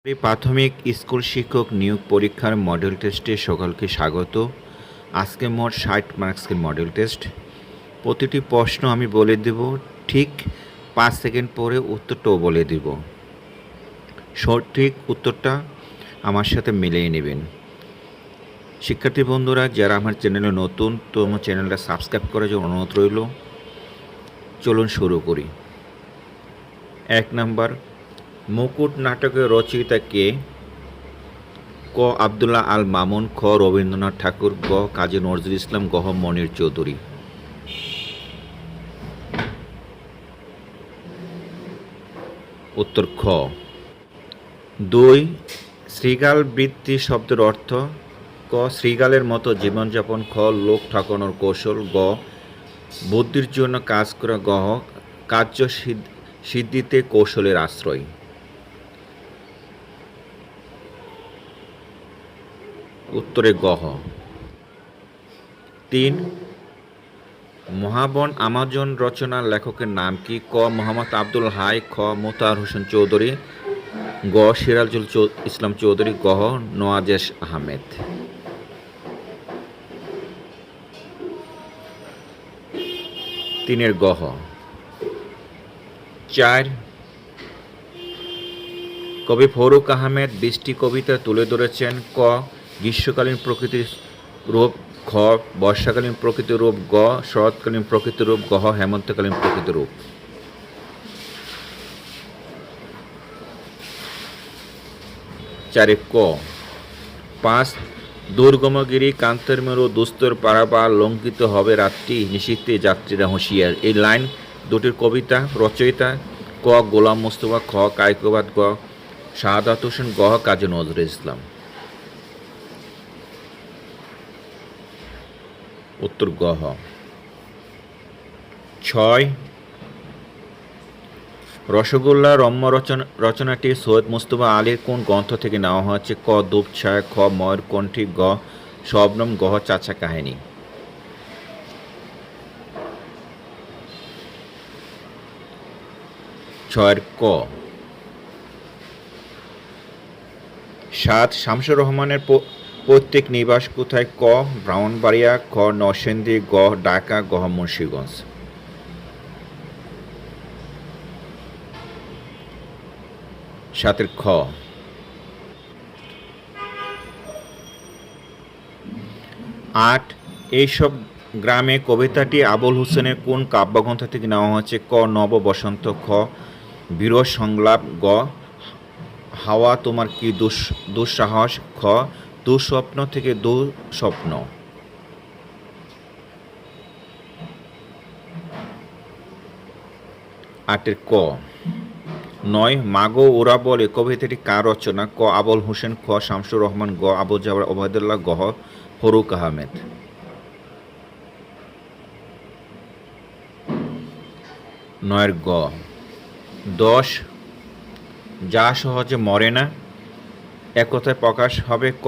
প্রাথমিক স্কুল শিক্ষক নিয়োগ পরীক্ষার মডেল টেস্টে সকলকে স্বাগত। আজকে মোট ৬০ মার্কসের মডেল টেস্ট। প্রতিটি প্রশ্ন আমি বলে দেব, ঠিক ৫ সেকেন্ড পরে উত্তরটাও বলে দেব। সঠিক উত্তরটা আমার সাথে মিলিয়ে নেবেন। শিক্ষার্থী বন্ধুরা যারা আমার চ্যানেলে নতুন, তো আমার চ্যানেলটা সাবস্ক্রাইব করার জন্য অনুরোধ রইল। চলুন শুরু করি। ১ নাম্বার, মুকুট নাটকের রচয়িতা কে? ক. আব্দুল্লাহ আল মামুন, খ. রবীন্দ্রনাথ ঠাকুর, গ. কাজী নজরুল ইসলাম, গ. মনির চৌধুরী। উত্তর খ। ২. শৃগাল বৃত্তি শব্দের অর্থ? ক. শৃগালের মতো জীবনযাপন, খ. লোক ঠকানোর কৌশল, গ. বুদ্ধির জন্য কাজ করা, গ. কার্য সিদ্ধিতে কৌশলের আশ্রয়। উত্তরে গহ। ৩. মহাবন আমাজন রচনার লেখকের নাম কি? ক. মোহাম্মদ আব্দুল হাই, খ. মোতাহার হোসেন চৌধুরী, গ. সিরাজুল ইসলাম চৌধুরী, গ. নওয়াজেশ আহমেদ। ৩ গহ। ৪. কবি ফরুক আহমেদ ২০টি কবিতা তুলে ধরেছেন। ক. গ্রীষ্মকালীন প্রকৃতির রূপ, খ. বর্ষাকালীন প্রকৃতির রূপ, গ. শরৎকালীন প্রকৃতির রূপ, গ. হেমন্তকালীন প্রকৃতির রূপ। ৪ ক. ৫. দুর্গমগিরি কান্তের মেরু দুস্তর পারাপার লঙ্ঘিত হবে রাত্রি নিশীথে যাত্রীরা হুঁশিয়ার। এই লাইন দুটির কবিতা রচয়িতা? ক. গোলাম মোস্তফা, খ. কায়কোবাদ, গ. শাহাদাত হোসেন, গ. কাজী নজরুল ইসলাম। উত্তর গহ। ৬. রসগোল্লা রম্য রচনাটি সৈয়দ মুজতবা আলীর কোন গ্রন্থ থেকে নেওয়া হয়েছে? ক. দুপছায়া, খ. ময়ূরকণ্ঠী, গ. শবনম, গ. চাচা কাহিনী। ৬ ক. ৭. শামসুর রহমানের পৈতৃক নিবাস কোথায়? ক. ব্রাহ্মণবাড়িয়া, খ. নরসিংদী, গ. ঢাকা, গ. মুন্সিগঞ্জ। ৭ খ. ৮. এইসব গ্রামে কবিতাটি আবুল হোসেনের কোন কাব্যগ্রন্থ থেকে নেওয়া হয়েছে? ক. নব বসন্ত, খ. বীর সংলাপ, গ. হাওয়া তোমার কি দুঃসাহস, খ. দুঃস্বপ্ন থেকে দুঃস্বপ্ন। ৮ ক. ৯. মাগো ওরা বলে কবিতাটি কার রচনা? ক. আবুল হোসেন, খ. শামসুর রহমান, গ. আবু জাফর ওবায়দুল্লাহ, গ. ফরুক আহমেদ। ৯ গ. ১০. যা সহজে মরে না একথায় প্রকাশ হবে? ক.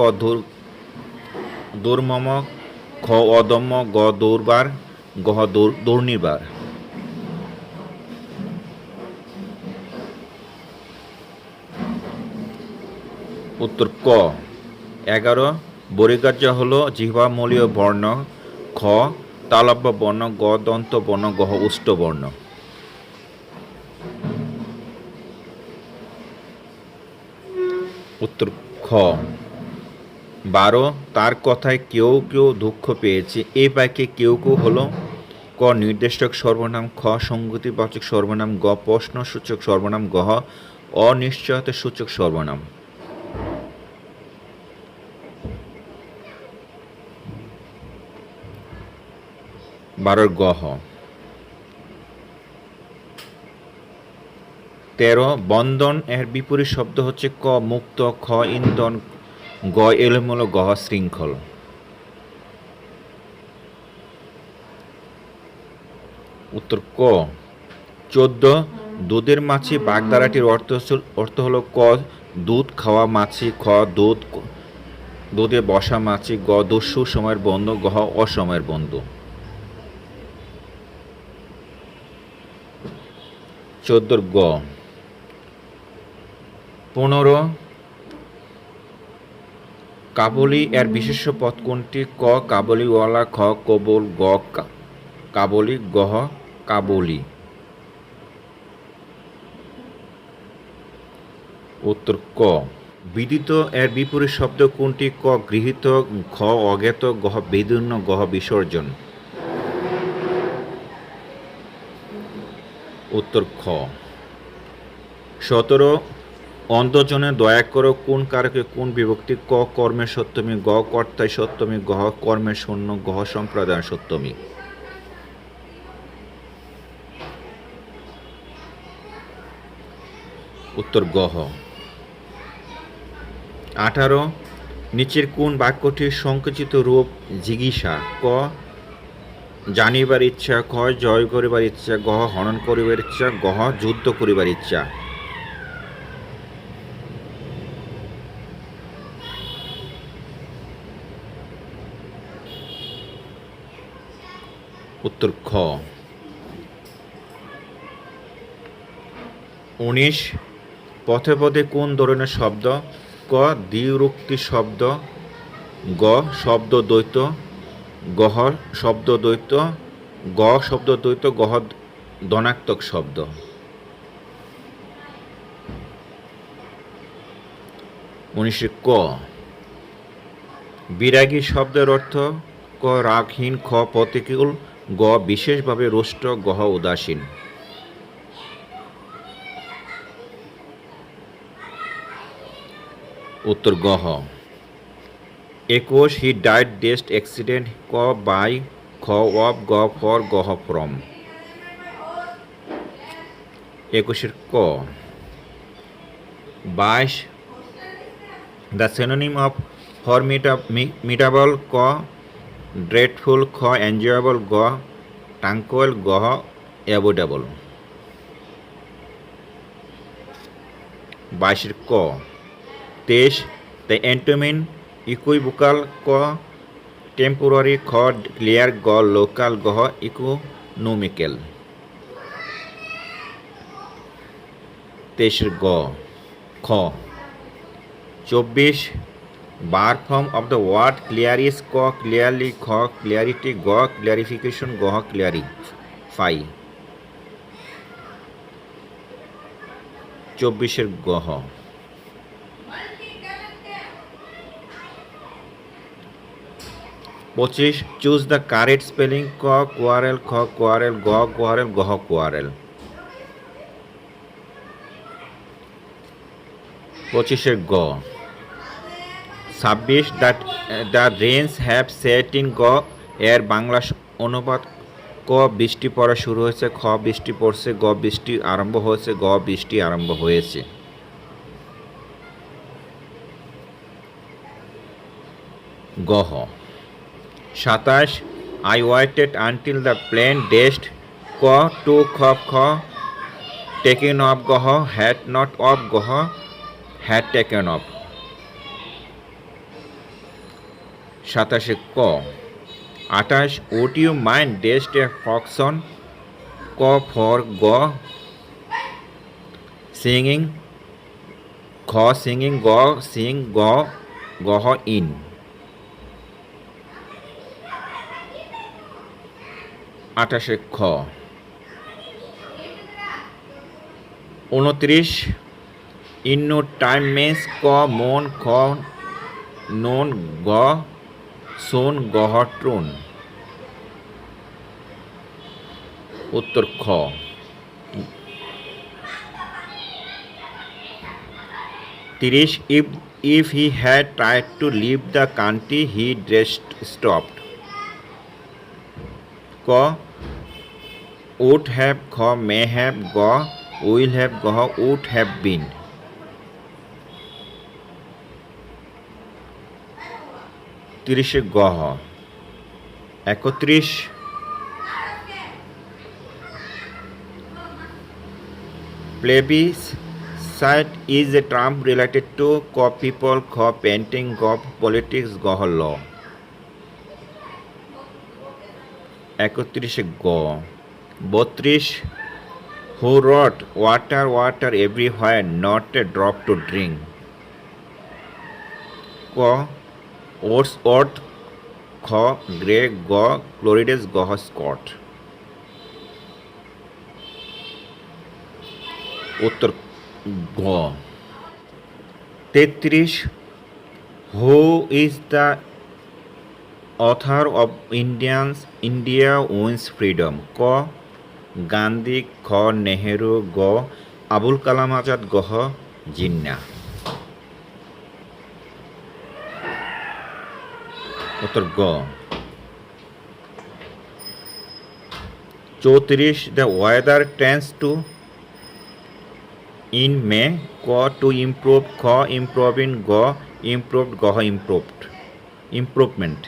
দুর্মম, খ. অদম্য, গ. দুর্বার, গ. দুর্নিবার। উত্তর ক. ১১. বর্গীয় হল জিহ্বামূলীয় বর্ণ, খ. তালব্য বর্ণ, গ. দন্ত বর্ণ, গ. উষ্ট বর্ণ। উত্তর খ. ১২. তার কথায় কেউ কেউ দুঃখ পেয়েছে, এ বাক্যে কেউ কেউ হল? ক. নির্দেশক সর্বনাম, খ. সংগতিবাচক সর্বনাম, গ. প্রশ্নসূচক সর্বনাম, গ. অনিশ্চয়তা সূচক সর্বনাম। ১২ গহ। ১৩. বন্ধন এর বিপরীত শব্দ হচ্ছে? ক. মুক্ত, খ. ইন্ধন, গ. এলোমেলো, গ. শৃঙ্খল। উত্তর ক. ১৪. দুধের মাছি বাগধারাটির অর্থ হল? ক. দুধ খাওয়া মাছি, খ. দুধে বসা মাছি, গ. দস্যু সময়ের বন্ধু, গ. অসময়ের বন্ধু। ১৪ গ. ১৫. কাবুলি এর বিশেষ্য পদ কোনটি? ক কাবুলিওয়ালা, খ কবুল, গ কাবুলি, গহ কাবুলি। উত্তর ক। বিদিত এর বিপরীত শব্দ কোনটি? ক গৃহীত, খ অজ্ঞাত, গহ বিদীর্ণ, গহ বিসর্জন। উত্তর খ। 17 অন্ধজনে দয়া করো কোন কারকে কোন বিভক্তি? ক কর্মের সপ্তমী, গ কর্তায় সপ্তমী, গহ কর্মের শূন্য, গহ সম্প্রদায় সপ্তমী। উত্তর গহ। 18 নিচের কোন বাক্যটির সংকুচিত রূপ জিজ্ঞাসা? ক জানিবার ইচ্ছা, খ জয় করিবার ইচ্ছা, গহ হনন করিবার ইচ্ছা, গহ যুদ্ধ করিবার ইচ্ছা। উত্তর খ। 19 পথে পথে কোন ধরনের শব্দ? ক দ্বিরুক্তি শব্দ, গ শব্দ দ্বৈত, গহ শব্দ দ্বৈত, গ শব্দ দ্বৈত, গহ ধনাত্মক শব্দ। 19 ক বিরাগী শব্দের অর্থ? ক রাগহীন, খ প্রতিকূল, গ বিশেষভাবে রুষ্ট, গহ উদাসীন। উত্তর গহ। 21 হি ডাইড ডেস্ট অ্যাক্সিডেন্ট, ক বাই, খ অফ, গ ফর, গহ ফ্রম। 21 ক 22 দ্য সিনোনিম অফ ফরমিডেবল, ক ড্রেডফুল, খ এনজয়েবল, গ ট্রাঙ্কুইল, গহ অ্যাভয়েডেবল। 22 ক 23 দ্য অ্যান্টোনিম ইকুইভোকাল, ক টেম্পোরারি, খ ক্লিয়ার, গ লোকাল, গহ ইকোনমিক্যাল। 23 গ খ 24 বার ফর্ম অফ দ্য ওয়ার্ড ক্লিয়ারিস, ক ক্লিয়ারলি, খ ক্লিয়ারিটি, গ ক্লিয়ারিফিকেশন, গহ ক্লিয়ারিফাই। 24 গহ। পঁচিশ চুজ দ্য কারেক্ট স্পেলিং, ক কোয়ারেল, খ কোয়ারেল, গ কোয়ারেল, গহ কোয়ারেল। 25 গ 26 the range have set in, গ এর বাংলা অনুবাদ? ক বৃষ্টি পড়া শুরু হয়েছে, খ বৃষ্টি পড়ছে, গ বৃষ্টি আরম্ভ হয়েছে, গ বৃষ্টি আরম্ভ হয়েছে। গহ। 27 I waited until the plane dashed, ক took off, খ taken off, গহ had not off, গহ had taken off। 27 ক 28 would you mind dashed a function, ক for, গ singing, খ singing, গ sing, গহ in। 28 খ 29 in no time means, ক মন, খ নোন, গ সোন, গহ ট্রুন। উত্তর খ। 30 if he had tried to leave the country he just stopped, ক would have, খ may have, গ will have, গহ would have been। 30 গহ। 31 plebiscite is a term related to, ক people, খ painting, গ politics, গহ law। 31 গ 32 who wrote water water everywhere not a drop to drink, ক ওটস অর্থ খ গ্রে গ ক্লোরিডেস গহ স্কট। উত্তর গ। 33 who is the author of India wins freedom? ক গান্ধী, খ নেহেরু, গ আবুল কালাম আজাদ, গহ জিন্না। উত্তর গ। 34 the weather tends to in May? ক টু ইমপ্রুভ, খ ইমপ্রুভিং, গ ইমপ্রুভড, গহ ইমপ্রুভড ইমপ্রুভমেন্ট।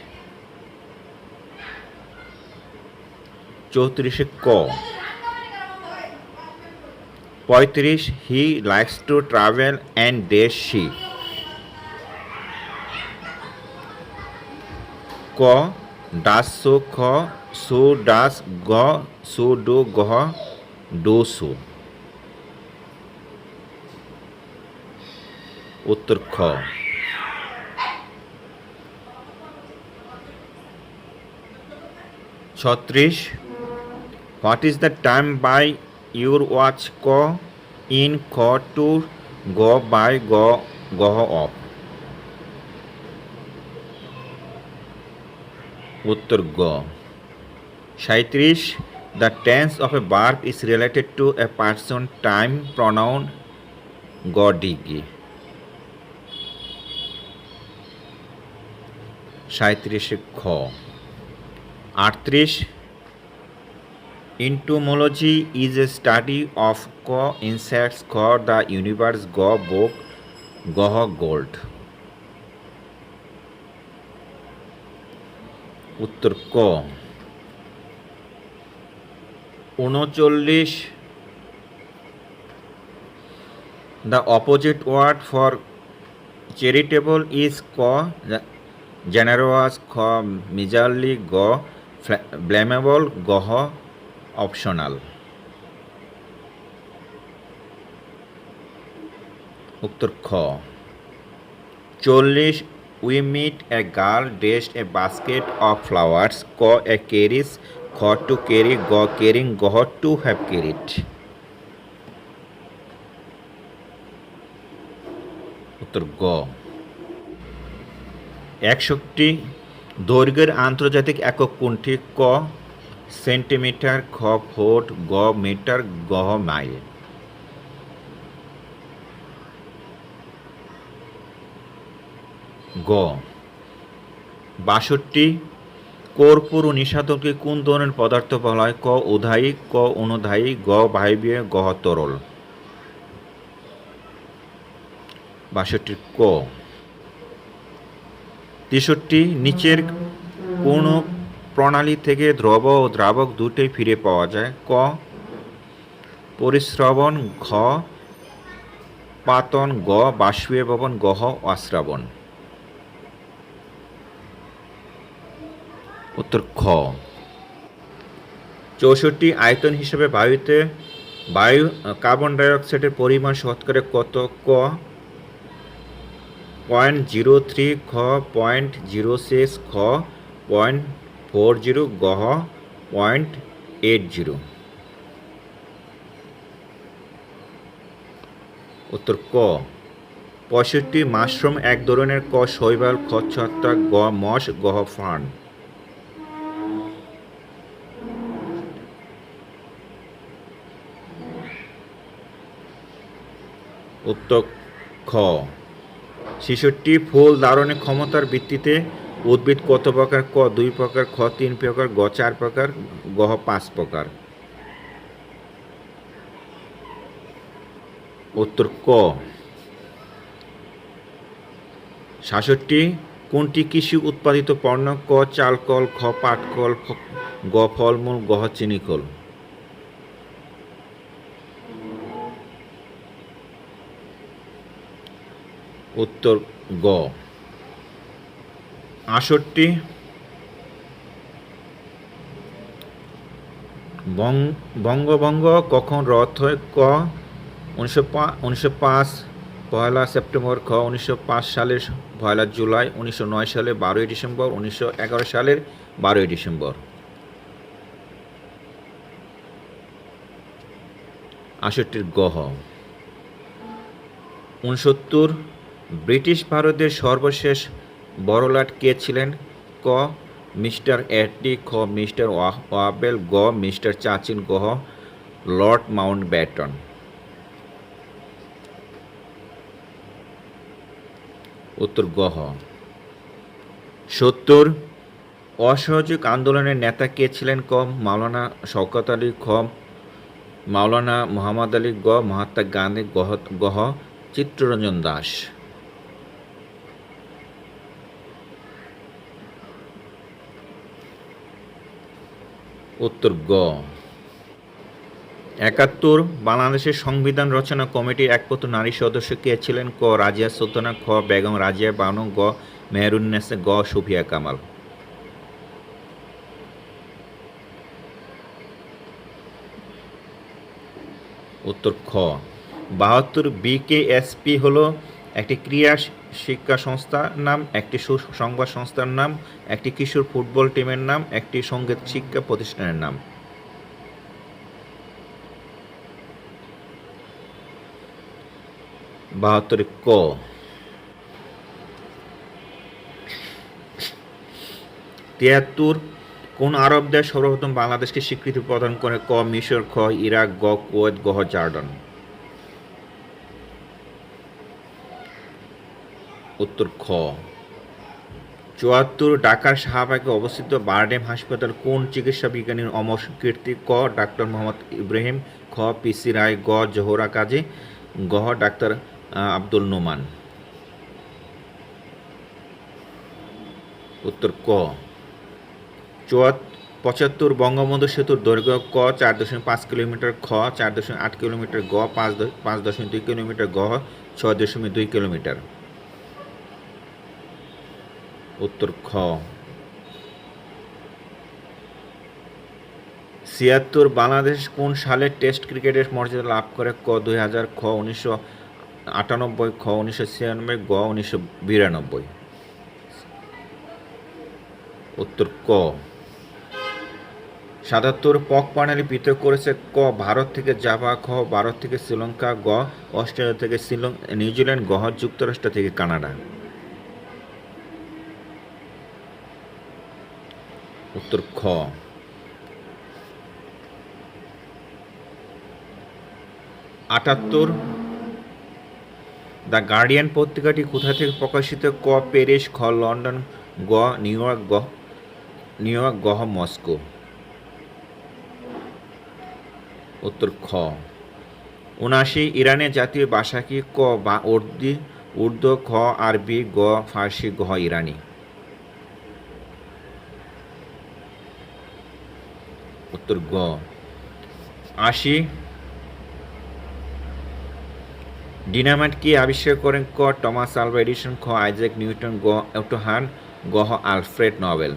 34 ক। 35 he likes to travel and dash she? ক ডাস সো, খ সু ডাস, গ সু ডু, গহ ডু সু। উত্তর খ। 36 what is the time by your watch? ক ইন, খ টু, গ বাই, গহ অফ। উত্তর গ। 37 the tense of a verb is related to a person, time, pronoun, গ ডিগ্রি। 37 খ। 38 entomology is a study of ক insects, খ the universe, গ book, গহ gold। উত্তর ক। 39 the opposite word for charitable is ক generous, খ miserly, গ blamable, গহ অপশনাল। উত্তর খ। 40 we meet a girl dressed a basket of flowers, ক a carries, খ to carry, গ carrying, গহ to have carried। উত্তর গ। 61 দৈর্ঘ্যের আন্তর্জাতিক একক কোনটি? ক সেন্টিমিটার, খ ফুট, গ মিটার, গহ মাইল। গ। 62 কর্পূর ও নিষাদকে কোন ধরনের পদার্থ বলা হয়? ক উধায়ী, ক অনুধায়ী, গ বায়বীয়, গহ তরল। 62 ক। 63 নিচের কোন প্রণালী থেকে দ্রব ও দ্রাবক দুটোই ফিরে পাওয়া যায়? ক পরিস্রবণ, ঘ পাতন, গ বাষ্পীভবন, গহ আস্রাবণ। উত্তর খ। 64 আয়তন হিসেবে বায়ু কার্বন ডাইঅক্সাইডের পরিমাণ শতকরা কত? ক 0.03, খ 0.06, খ 0.40, গহ 0.80। উত্তর ক। 65 মাশরুম এক ধরনের, ক শৈবাল, খ ছত্রাক, গ মশ, গহ ফার্ন। উত্তর খ। 66 ফুল ধারণের ক্ষমতার ভিত্তিতে উদ্ভিদ কত প্রকার? ক 2 প্রকার, খ 3 প্রকার, গ 4 প্রকার, গহ 5 প্রকার। উত্তর ক। 67 কোনটি কৃষি উৎপাদিত পণ্য? ক চালকল, খ পাটকল, গ ফলমূল, গহ চিনিকল। উত্তর গ। 68 বঙ্গভঙ্গ কখন রদ হয়? ক 1905, পয়লা সেপ্টেম্বর খ 1905 সালের পয়লা জুলাই, 1909 সালে 12ই ডিসেম্বর, 1911 সালের 12ই ডিসেম্বর। 68 গহ 69 ব্রিটিশ ভারতের সর্বশেষ বড়লাট কে ছিলেন? ক মিস্টার অ্যাটলি, খ মিস্টার ওয়াবেল, গ মিস্টার চার্চিল, গহ লর্ড মাউন্টব্যাটন। উত্তর গহ। 70 অসহযোগ আন্দোলনের নেতা কে ছিলেন? ক মাওলানা শওকত আলী, খ মাওলানা মোহাম্মদ আলী, গ মহাত্মা গান্ধী, গহ চিত্তরঞ্জন দাস। উত্তর গ। 71 বাংলাদেশের সংবিধান রচনা কমিটির একমাত্র নারী সদস্য কে ছিলেন? ক রাজিয়া সুলতানা, খ বেগম রাজিয়া বানু, গ মেহেরুন্নেসা, গ সুফিয়া কামাল। উত্তর খ। 72 বিকেএসপি হলো একটি ক্রীড়া শিক্ষা সংস্থার নাম, একটি সুসংবাদ সংস্থার নাম, একটি কিশোর ফুটবল টিমের নাম, একটি সঙ্গীত শিক্ষা প্রতিষ্ঠানের নাম। 72 ক। 73 কোন আরব দেশ সর্বপ্রথম বাংলাদেশকে স্বীকৃতি প্রদান করে? ক মিশর, খ ইরাক, গ কুয়েত, গ জর্ডান। উত্তর খ। 74 ঢাকার শাহবাগে অবস্থিত বারডেম হাসপাতাল কোন চিকিৎসা বিজ্ঞানীর অমর কীর্তি? ক ডাক্তার মোহাম্মদ ইব্রাহিম, খ পিসি রায়, গ জোহরা কাজী, গ ডাক্তার আব্দুল নোমান। উত্তর ক। 75 বঙ্গবন্ধু সেতুর দৈর্ঘ্য? ক 4.5 কিলোমিটার, খ 4.8 কিলোমিটার, গ 5.2 কিলোমিটার, গ 6.2 কিলোমিটার। উত্তর খ। 76 বাংলাদেশ কোন সালে টেস্ট ক্রিকেটের মর্যাদা লাভ করে? ক 2000, খ 1998, খ 1996, গ 1992। উত্তর ক। 77 পক প্রণালী পৃথক করেছে? ক ভারত থেকে জাভা, খ ভারত থেকে শ্রীলঙ্কা, গ অস্ট্রেলিয়া থেকে নিউজিল্যান্ড, গ যুক্তরাষ্ট্র থেকে কানাডা। উত্তর খ। 78 দ্য গার্ডিয়ান পত্রিকাটি কোথা থেকে প্রকাশিত? ক প্যারিস, খ লন্ডন, গ নিউ ইয়র্ক, গ মস্কো। উত্তর খ। 79 ইরানের জাতীয় ভাষা কি? ক বা উর্দু, খ আরবি, গ ফার্সি, গ ইরানি। উত্তর গ। 80 ডিনামাইট কি আবিষ্কার করেন? ক টমাস আলভা এডিসন, খ আইজ্যাক নিউটন, গ ওটো হান, গ আলফ্রেড নোবেল।